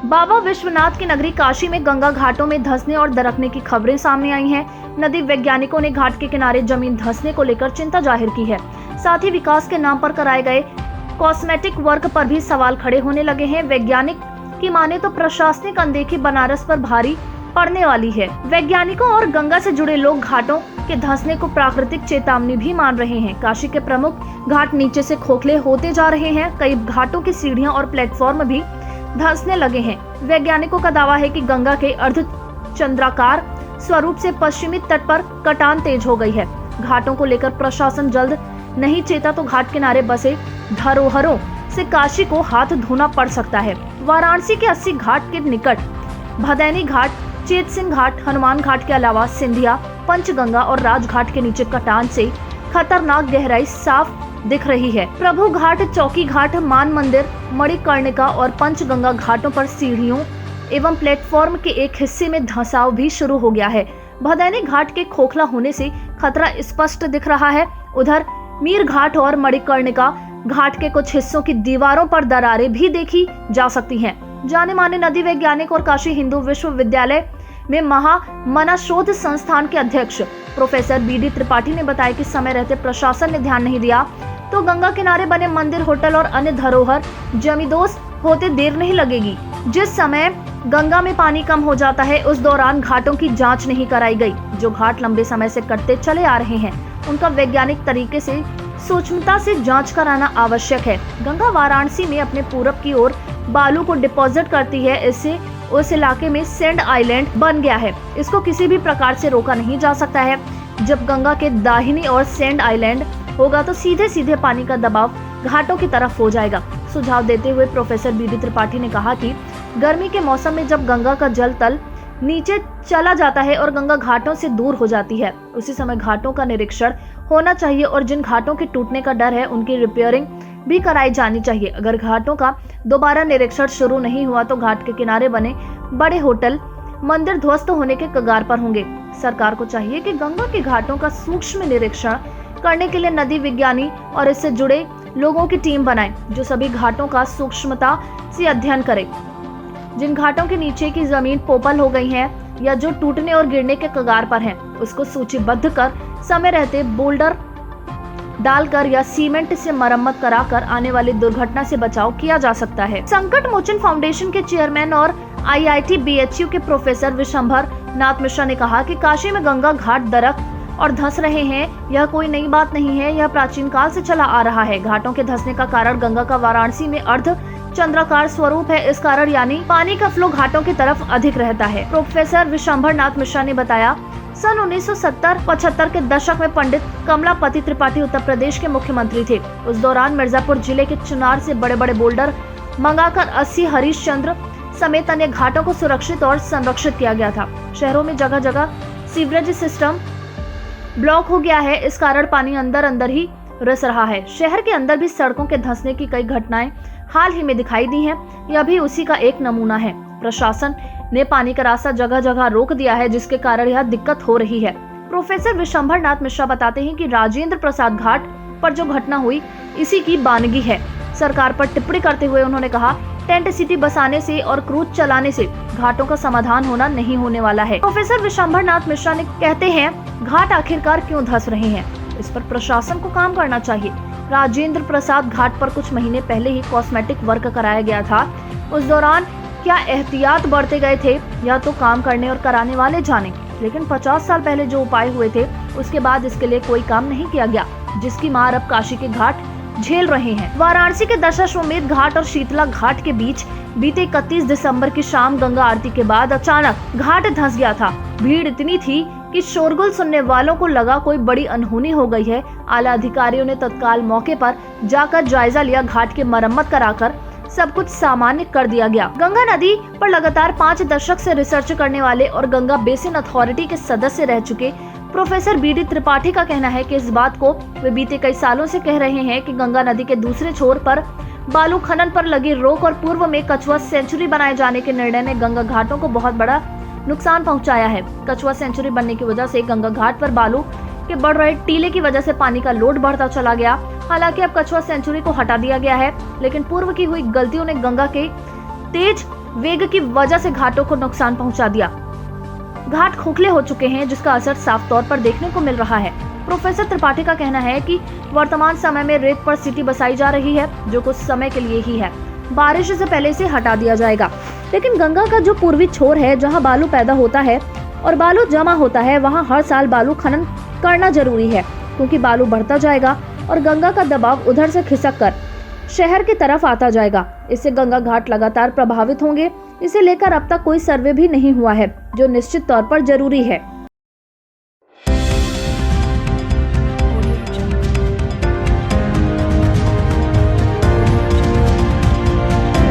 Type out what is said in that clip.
बाबा विश्वनाथ की नगरी काशी में गंगा घाटों में धंसने और दरकने की खबरें सामने आई हैं। नदी वैज्ञानिकों ने घाट के किनारे जमीन धंसने को लेकर चिंता जाहिर की है। साथ ही विकास के नाम पर कराए गए कॉस्मेटिक वर्क पर भी सवाल खड़े होने लगे हैं। वैज्ञानिक की माने तो प्रशासनिक अनदेखी बनारस पर भारी पड़ने वाली है। वैज्ञानिकों और गंगा से जुड़े लोग घाटों के धंसने को प्राकृतिक चेतावनी भी मान रहे हैं। काशी के प्रमुख घाट नीचे से खोखले होते जा रहे हैं। कई घाटों की सीढ़ियां और प्लेटफॉर्म भी धंसने लगे हैं। वैज्ञानिकों का दावा है कि गंगा के अर्धचंद्राकार स्वरूप से पश्चिमी तट पर कटान तेज हो गई है। घाटों को लेकर प्रशासन जल्द नहीं चेता तो घाट किनारे बसे धरोहरों से काशी को हाथ धोना पड़ सकता है। वाराणसी के 80 घाट के निकट भदैनी घाट, चेत सिंह घाट, हनुमान घाट के अलावा सिंधिया, पंचगंगा और राजघाट के नीचे कटान से खतरनाक गहराई साफ दिख रही है। प्रभु घाट, चौकी घाट, मान मंदिर, मणिकर्णिका और पंचगंगा घाटों पर सीढ़ियों एवं प्लेटफॉर्म के एक हिस्से में धंसाव भी शुरू हो गया है। भदैनी घाट के खोखला होने से खतरा स्पष्ट दिख रहा है। उधर मीर घाट और मणिकर्णिका घाट के कुछ हिस्सों की दीवारों पर दरारें भी देखी जा सकती हैं। जाने माने नदी वैज्ञानिक और काशी हिंदू विश्वविद्यालय में महामना शोध संस्थान के अध्यक्ष प्रोफेसर बीडी त्रिपाठी ने बताया कि समय रहते प्रशासन ने ध्यान नहीं दिया तो गंगा किनारे बने मंदिर, होटल और अन्य धरोहर जमींदोज होते देर नहीं लगेगी। जिस समय गंगा में पानी कम हो जाता है उस दौरान घाटों की जांच नहीं कराई गई। जो घाट लंबे समय से कटते चले आ रहे हैं उनका वैज्ञानिक तरीके से सूक्ष्मता से जांच कराना आवश्यक है। गंगा वाराणसी में अपने पूरब की ओर बालू को डिपॉजिट करती है। इससे उस इलाके में सैंड आइलैंड बन गया है। इसको किसी भी प्रकार से रोका नहीं जा सकता है। जब गंगा के दाहिनी ओर सैंड आइलैंड होगा तो सीधे सीधे पानी का दबाव घाटों की तरफ हो जाएगा। सुझाव देते हुए प्रोफेसर बीडी त्रिपाठी ने कहा कि गर्मी के मौसम में जब गंगा का जल तल नीचे चला जाता है और गंगा घाटों से दूर हो जाती है उसी समय घाटों का निरीक्षण होना चाहिए और जिन घाटों के टूटने का डर है उनकी रिपेयरिंग भी कराई जानी चाहिए। अगर घाटों का दोबारा निरीक्षण शुरू नहीं हुआ तो घाट के किनारे बने बड़े होटल, मंदिर ध्वस्त होने के कगार पर होंगे। सरकार को चाहिए कि गंगा के घाटों का सूक्ष्म निरीक्षण करने के लिए नदी विज्ञानी और इससे जुड़े लोगों की टीम बनाए जो सभी घाटों का सूक्ष्मता से अध्ययन करे। जिन घाटों के नीचे की जमीन पोपल हो गई है या जो टूटने और गिरने के कगार पर हैं, उसको सूचीबद्ध कर समय रहते बोल्डर डालकर या सीमेंट से मरम्मत कराकर आने वाली दुर्घटना से बचाव किया जा सकता है। संकट मोचन फाउंडेशन के चेयरमैन और IIT BHU के प्रोफेसर विशंभर नाथ मिश्रा ने कहा कि काशी में गंगा घाट दरक और धंस रहे हैं। यह कोई नई बात नहीं है, यह प्राचीन काल से चला आ रहा है। घाटों के धंसने का कारण गंगा का वाराणसी में अर्ध चंद्राकार स्वरूप है। इस कारण यानी पानी का फ्लो घाटों की तरफ अधिक रहता है। प्रोफेसर विशंभर नाथ मिश्रा ने बताया सन 1970-75 के दशक में पंडित कमलापति त्रिपाठी उत्तर प्रदेश के मुख्यमंत्री थे। उस दौरान मिर्जापुर जिले के चुनार से बड़े बड़े बोल्डर मंगाकर 80 हरिश्चंद्र समेत अन्य घाटों को सुरक्षित और संरक्षित किया गया था। शहरों में जगह जगह सीवरेज सिस्टम ब्लॉक हो गया है। इस कारण पानी अंदर अंदर ही रिस रहा है। शहर के अंदर भी सड़कों के धंसने की कई घटनाएं हाल ही में दिखाई दी हैं। यह भी उसी का एक नमूना है। प्रशासन ने पानी का रास्ता जगह जगह रोक दिया है जिसके कारण यह दिक्कत हो रही है। प्रोफेसर विशंभर नाथ मिश्रा बताते हैं कि राजेंद्र प्रसाद घाट पर जो घटना हुई इसी की बानगी है। सरकार पर टिप्पणी करते हुए उन्होंने कहा टेंट सिटी बसाने से और क्रूज चलाने से घाटों का समाधान होना नहीं होने वाला है। प्रोफेसर विशंभर नाथ मिश्रा ने कहते हैं घाट आखिरकार क्यों धंस रहे हैं, इस पर प्रशासन को काम करना चाहिए। राजेंद्र प्रसाद घाट पर कुछ महीने पहले ही कॉस्मेटिक वर्क कराया गया था। उस दौरान क्या एहतियात बरते गए थे या तो काम करने और कराने वाले जाने, लेकिन 50 साल पहले जो उपाय हुए थे उसके बाद इसके लिए कोई काम नहीं किया गया, जिसकी मार अब काशी के घाट झेल रहे हैं। वाराणसी के दशाश्वमेध घाट और शीतला घाट के बीच बीते 31 दिसंबर की शाम गंगा आरती के बाद अचानक घाट धंस गया था। भीड़ इतनी थी कि शोरगुल सुनने वालों को लगा कोई बड़ी अनहोनी हो गई है। आला अधिकारियों ने तत्काल मौके पर जाकर जायजा लिया। घाट की मरम्मत कराकर सब कुछ सामान्य कर दिया गया। गंगा नदी पर लगातार 5 दशक से रिसर्च करने वाले और गंगा बेसिन अथॉरिटी के सदस्य रह चुके प्रोफेसर बीडी त्रिपाठी का कहना है कि इस बात को वे बीते कई सालों से कह रहे हैं कि गंगा नदी के दूसरे छोर पर बालू खनन पर लगी रोक और पूर्व में कछुआ सेंचुरी बनाए जाने के निर्णय ने गंगा घाटों को बहुत बड़ा नुकसान पहुंचाया है। कछुआ सेंचुरी बनने की वजह से गंगा घाट पर बालू के बढ़ रहे टीले की वजह से पानी का लोड बढ़ता चला गया। हालांकि अब कछुआ सेंचुरी को हटा दिया गया है, लेकिन पूर्व की हुई गलतियों ने गंगा के तेज वेग की वजह से घाटों को नुकसान पहुंचा दिया। घाट खोखले हो चुके हैं, जिसका असर साफ तौर पर देखने को मिल रहा है। प्रोफेसर त्रिपाठी का कहना है कि वर्तमान समय में रेत पर सिटी बसाई जा रही है, जो कुछ समय के लिए ही है। बारिश से पहले इसे हटा दिया जाएगा। लेकिन गंगा का जो पूर्वी छोर है, जहां बालू पैदा होता है और बालू जमा होता है, वहां हर साल बालू खनन करना जरूरी है, क्योंकि बालू बढ़ता जाएगा और गंगा का दबाव उधर से खिसक कर शहर की तरफ आता जाएगा। इससे गंगा घाट लगातार प्रभावित होंगे। इसे लेकर अब तक कोई सर्वे भी नहीं हुआ है, जो निश्चित तौर पर जरूरी है।